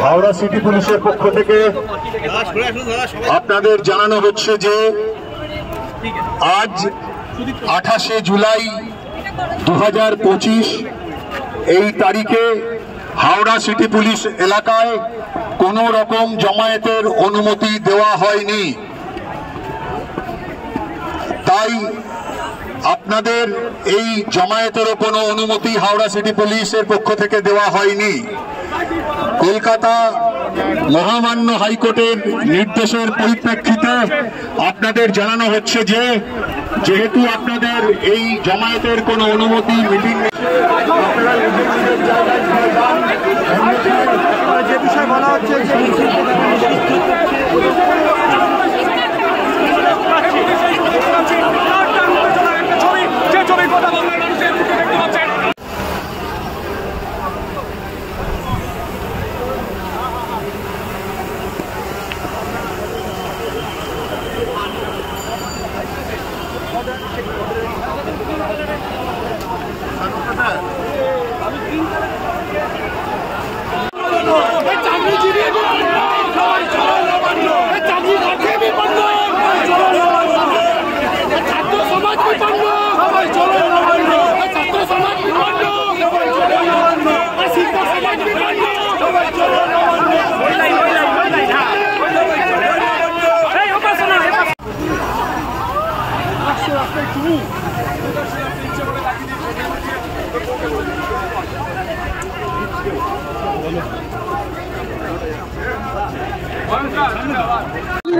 Howrah city পুলিশের পক্ষ থেকে আপনাদের জানানো হচ্ছে যে আজ 28শে জুলাই 2025 এই তারিখে হাওড়া সিটি পুলিশ এলাকায় কোনো রকম জমায়েতের অনুমতি দেওয়া হয়নি। তাই আপনাদের এই জমায়েতেরও কোনো অনুমতি হাওড়া সিটি পুলিশের পক্ষ থেকে দেওয়া হয়নি। কলকাতা মহামান্য হাইকোর্টের নির্দেশের পরিপ্রেক্ষিতে আপনাদের জানানো হচ্ছে যে যেহেতু আপনাদের এই জমায়েতের কোনো অনুমতি মিটিং যে বিষয় বলা হচ্ছে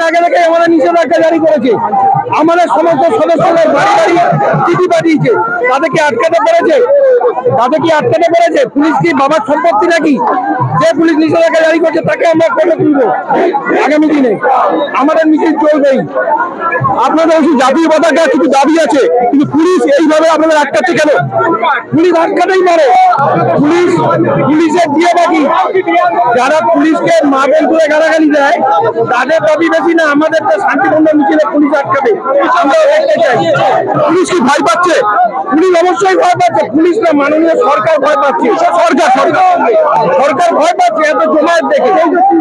আগে থেকে আমাদের নিষেধাজ্ঞা জারি করেছে, আমাদের সমস্ত সদস্যদের বাড়ি বাড়ি চিঠি পাঠিয়েছে। তাদেরকে আটকাতে পেরেছে পুলিশ কি বাবার সম্পত্তি নাকি? যে পুলিশ নিষেধাজ্ঞা জারি করছে তাকে আমরা করে তুলবো। আগামী দিনে আমাদের মিছিল চলবেই। আপনাদের ওই জাতীয় পতাকা কিছু দাবি আছে, কিন্তু পুলিশ এইভাবে আপনাদের আটকাচ্ছে কেন? পুলিশ আটকাতেই পারে। পুলিশের দিয়ে বাকি যারা পুলিশকে মারবেন করে গালাগালি দেয় তাদের দাবি বেশি না, আমাদের তো শান্তিপূর্ণ মিছিলে পুলিশ আটকাবে। আমরা দেখতে চাই পুলিশ কি ভয় পাচ্ছে? পুলিশ অবশ্যই ভয় পাচ্ছে। পুলিশ না, মাননীয় সরকার ভয় পাচ্ছে। সরকার ভয় পাচ্ছে এত জমায়েত দেখে।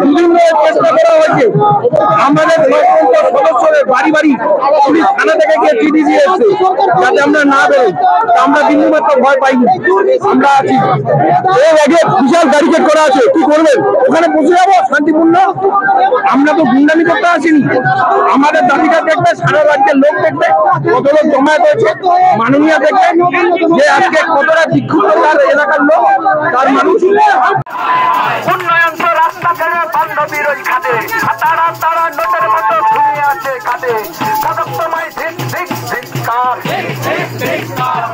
বিভিন্ন চেষ্টা করা হয়েছে, আমাদের সদস্যদের বাড়ি বাড়ি পুলিশ থানা থেকে গিয়ে চিঠি দিয়ে এসছে যাতে আমরা না বেরোই। আমরা বিন্দুমাত্র ভয় পাইনি, আমরা আছি। এর আগে বিশাল ব্যারিকেড করা আছে, কি করবেন? ওখানে বসে যাবো শান্তিপূর্ণ? আমরা তো গুন্ডামি করতে আসিনি। আমাদের দাবিটা দেখবে, সারা রাজ্যের লোক দেখবে কত লোক জমায়েত হয়েছে। মাননীয় দেখবে যে আজকে কতটা বিক্ষুব্ধ তার এলাকার লোক, তার মানুষ। উন্নয়ন তো রাস্তা ছেড়ে বান্ধবীর ওই খাদে, তারা নোটের মতো ঘুমিয়ে আছে কাঁদে। সময়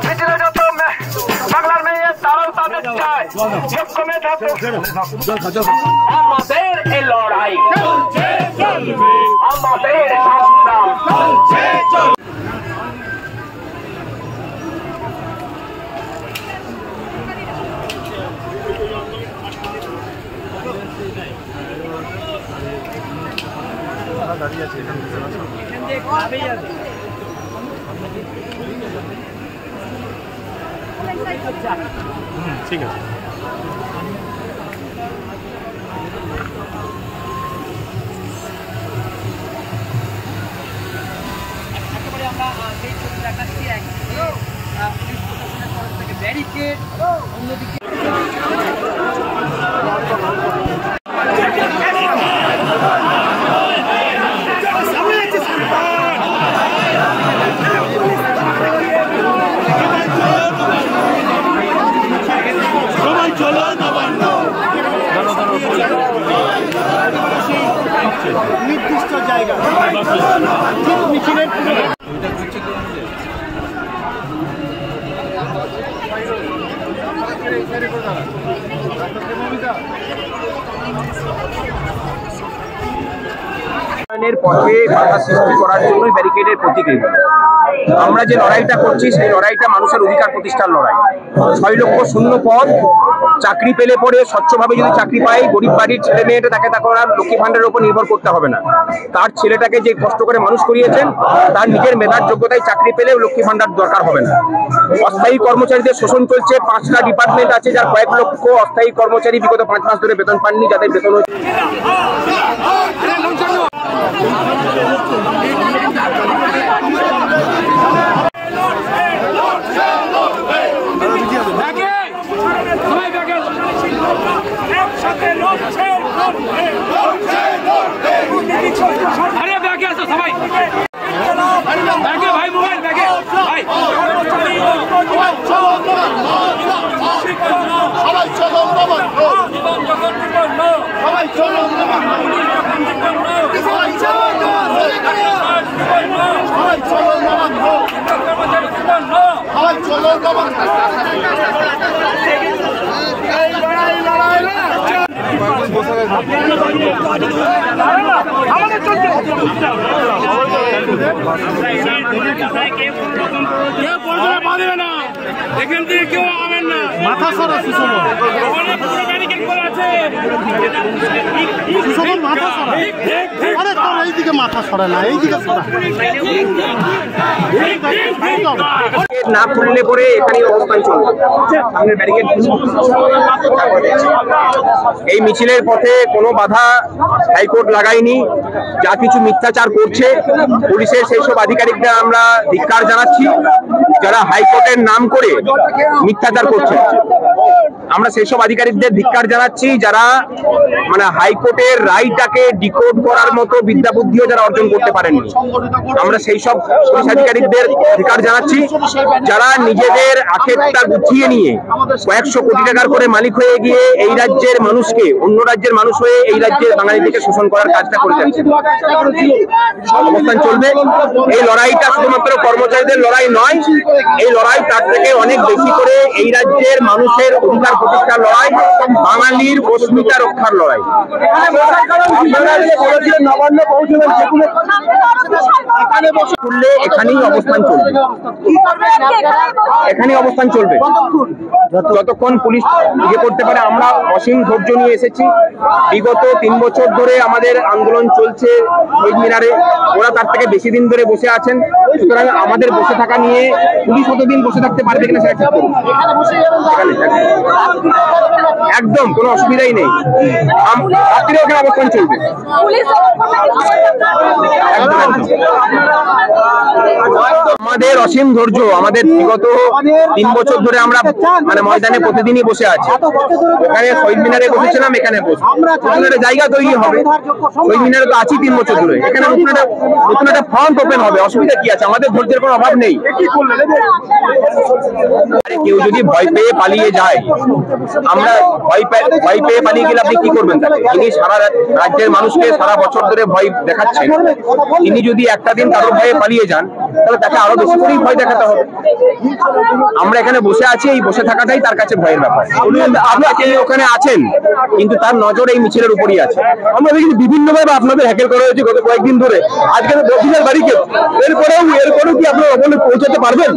মিছিলে যত বাংলার মেয়ে তারাও তাদের চায় যোগ্য মেধা। আমাদের এ লড়াই, আমাদের সংগ্রাম চলছে। কারা দাঁড়িয়ে আছে এখানে ঠিক আছে। ব্যারিকেড অন্যদিকে নির্দিষ্ট জায়গা মিছিলের পথে বাধা সৃষ্টি করার জন্যই ব্যারিকেডের প্রতীক। আমরা যে লড়াইটা করছি সেই লড়াইটা মানুষের অধিকার প্রতিষ্ঠার লড়াই। 6 লক্ষ শূন্য পদ, চাকরি পেলে পরে স্বচ্ছভাবে যদি চাকরি পায়, গরিব বাড়ির ছেলে মেয়েটা তাকে তখন আর লক্ষ্মী ভান্ডারের উপর নির্ভর করতে হবে না। তার ছেলেটাকে যে কষ্ট করে মানুষ করিয়েছেন তার নিজের মেধার যোগ্যতায় চাকরি পেলেও লক্ষ্মী ভান্ডার দরকার হবে না। অস্থায়ী কর্মচারীদের শোষণ চলছে। 5টা ডিপার্টমেন্ট আছে যার কয়েক লক্ষ অস্থায়ী কর্মচারী বিগত 5 মাস ধরে বেতন পাননি, যাদের বেতন আরে ব্যাগে আসো সবাই, ব্যাগে ভাই, মোবাইল ব্যাগে ভাই, সবাই চলো সবাই চলো আমাদের চলছে কেউ পড়বে পারবে না, এখান থেকে কেউ আবেন না, মাথা সরা সুষমন ব্যারিকেড করা আছে, সুষমন মাথা সরা, আরে তোর এইদিকে মাথা সরা না, এইদিকে সরা না খুললে পরে এখানেই অবস্থান চলবে। সামনের ব্যারিকেড এই মিছিলের পথে কোনো বাধা হাইকোর্ট লাগায়নি। যা কিছু মিথ্যাচার করছে পুলিশের সেই সব আধিকারিকদের আমরা ধিক্কার জানাচ্ছি, যারা হাইকোর্টের নাম করে মিথ্যাচার করছে। আমরা সেই সব আধিকারিকদের ধিক্কার জানাচ্ছি যারা মানে হাইকোর্টের রায়টাকে ডিকোড করার মতো বিদ্যা বুদ্ধিও যারা অর্জন করতে পারেননি। আমরা সেই সব পুলিশ আধিকারিকদের ধিক্কার জানাচ্ছি যারা নিজেদের আখেরটা গুছিয়ে নিয়ে কয়েকশো কোটি টাকার করে মালিক হয়ে গিয়ে এই রাজ্যের মানুষকে অন্য রাজ্যের মানুষ হয়ে এই রাজ্যের বাঙালিদেরকে শোষণ করার কাজটা করে যাচ্ছে। অবস্থান চলবে। এই লড়াইটা শুধুমাত্র কর্মচারীদের লড়াই নয়, এই লড়াই তার থেকে অনেক বেশি করে এই রাজ্যের মানুষের অধিকার প্রতিষ্ঠার লড়াই, বাঙালির অস্মিতা রক্ষার লড়াই। এখানেই অবস্থান চলবে, এখানেই অবস্থান চলবে যতক্ষণ পুলিশ ইয়ে করতে পারে। আমরা অসীম ধৈর্য নিয়ে এসেছি। বিগত 3 বছর ধরে আমাদের আন্দোলন চলছে শহীদ মিনারে, ওরা তার থেকে বেশি দিন ধরে বসে আছেন। সুতরাং আমাদের বসে থাকা নিয়ে পুলিশ কতদিন বসে থাকতে পারবে কিনা সেটা ঠিক করুন। একদম কোনো অসুবিধাই নেই, রাত্রে ওখানে অবস্থান চলবে। আমাদের অসীম ধৈর্য, আমাদের বিগত 3 বছর ধরে আমরা মানে ময়দানে প্রতিদিনই বসে আছি। এখানে শহীদ মিনারে বসেছিলাম, এখানে নতুন একটা জায়গা তৈরি হবে। শহীদ মিনারে তো আছি 3 বছর ধরে, এখানে নতুন একটা ফ্রন্ট ওপেন হবে। অসুবিধা কি আছে? আমাদের ধৈর্যের কোনো অভাব নেই। কেউ যদি ভয় পেয়ে পালিয়ে যায়, আমরা ভয় পেয়ে পালিয়ে গেলে আপনি কি করবেন তাকে? তিনি সারা রাজ্যের মানুষকে সারা বছর ধরে ভয় দেখাচ্ছেন, তিনি যদি একটা দিন কারোর ভয়ে পালিয়ে যান তাহলে তাকে আরো বেশি করেই ভয় দেখাতে হবে। আমরা এখানে বসে আছি, এই বসে থাকাটাই তার কাছে ভয়ের ব্যাপার। আপনি ওখানে আছেন, কিন্তু তার নজর এই মিছিলের উপরই আছে। আমরা দেখি বিভিন্ন ভাবে আপনাদের হ্যাকেল করা হয়েছে গত কয়েকদিন ধরে, আজকে বসিলার বাড়িকে। এরপরেও কি আপনারা ওখানে পৌঁছাতে পারবেন?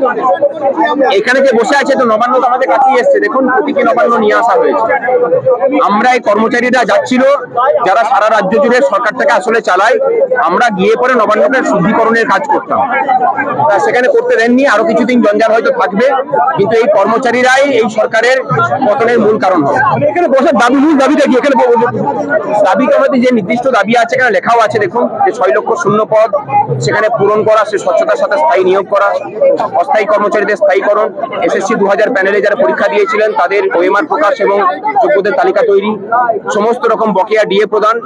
এখানে যে বসে আছে, তো নবান্ন তো আমাদের কাছেই এসছে, দেখুন প্রতীকী নবান্ন নিয়ে আসা হয়েছে। আমরা এই কর্মচারীরা যাচ্ছিল যারা সারা রাজ্য জুড়ে সরকারটাকে আসলে চালায়, আমরা গিয়ে পরে নবান্নকে শুদ্ধিকরণের কাজ করতাম, সেখানে করতে দেননি। আরো কিছুদিন জঞ্জাল হয়তো থাকবে, কিন্তু এই কর্মচারীরাই এই সরকারের পতনের মূল কারণ হবে। এখানে বসার দাবি, মূল দাবিটা কি? এখানে দাবিটা আমাদের যে নির্দিষ্ট দাবি আছে এখানে লেখাও আছে, দেখুন যে 6 লক্ষ শূন্য পদ সেখানে পূরণ করা, সে স্বচ্ছতার সাথে স্থায়ী নিয়োগ করা, অস্থায়ী কর্মচারীদের স্থায়ীকরণ, SSC 2000 প্যানেলে যারা পরীক্ষা দিয়েছিলেন তাদের ওএমআর প্রকাশ এবং যোগ্যদের তালিকা তৈরি, সমস্ত রকম বকেয়া ডিএ প্রদান,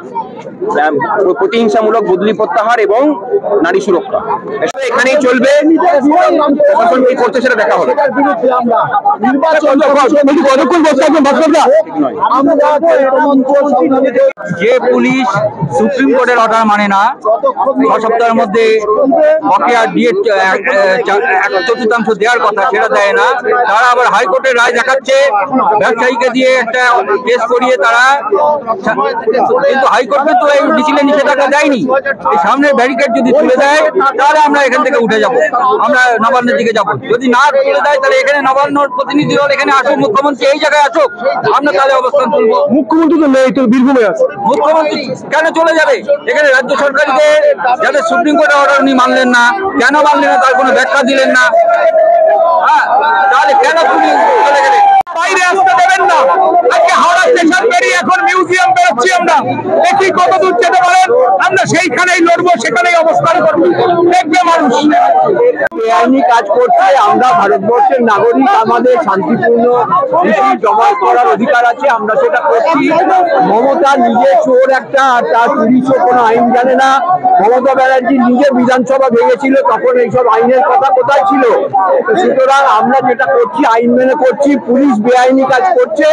প্রতিহিংসামূলক বদলি প্রত্যাহার এবং নারী সুরক্ষা। এখানেই চলবে, প্রশাসন কি করছে সেটা দেখা হবে। যে পুলিশ সুপ্রিম কোর্টের অর্ডার মানে না, 6 সপ্তাহের মধ্যে বকেয়া দিয়ে 1/4 দেওয়ার কথা সেটা দেয় না, তারা আবার হাইকোর্টের রায় দেখাচ্ছে, ব্যবসায়ীকে দিয়ে একটা কেস করিয়ে তারা, কিন্তু হাইকোর্ট কিন্তু এই মিছিলে নিষেধাজ্ঞা দেয়নি। এই সামনের ব্যারিকেড যদি তুলে দেয় তাহলে আমরা এখান থেকে উঠে যাব, আমরা নবান্নের দিকে যাব। যদি না তুলে দেয় তাহলে এখানে নবান্নর প্রতিনিধি দল এখানে আসুক, মুখ্যমন্ত্রী এই জায়গায় আসুক, আমরা তাহলে অবস্থান তুলবো। মুখ্যমন্ত্রী তো নেই, তো বীরভূমে আছে। মুখ্যমন্ত্রী কেন চলে যাবে? এখানে রাজ্য সরকারকে যাদের সুপ্রিম কোর্টের অর্ডার উনি মানলেন না, কেন মানলেন না তার কোনো ব্যাখ্যা দিলেন না, তাহলে কেন তুমি চলে গেলেন? বাইরে আসতে দেবেন না। আজকে হাওড়া স্টেশন বেরিয়ে এখন মিউজিয়াম বেরোচ্ছি, আমরা দেখি কত দূর যেতে পারেন। আমরা সেইখানেই লড়বো, সেখানেই অবস্থান করবো, দেখবে মানুষ। বেআইনি কাজ করছে, আমরা ভারতবর্ষের নাগরিক, আমাদের শান্তিপূর্ণ মিছিল জমা করার অধিকার আছে, আমরা সেটা করছি। মমতা নিজে চোর একটা, আর তার পুলিশও কোনো আইন জানে না। মমতা ব্যানার্জি নিজে বিধানসভা ভেঙেছিল, তখন এইসব আইনের কথা কোথায় ছিল? সুতরাং আমরা যেটা করছি আইন মেনে করছি। পুলিশ বেআইনি কাজ করছে,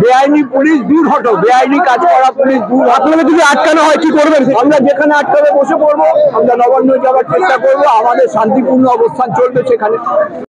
বেআইনি পুলিশ দূর হটো, বেআইনি কাজ করা পুলিশ দূর। আপনাকে যদি আটকানো হয় কি করবেন? আমরা যেখানে আটকাবে বসে পড়বো, আমরা নবান্ন যাওয়ার চেষ্টা করবো, আমাদের শান্তিপূর্ণ অবস্থান চলবে সেখানে।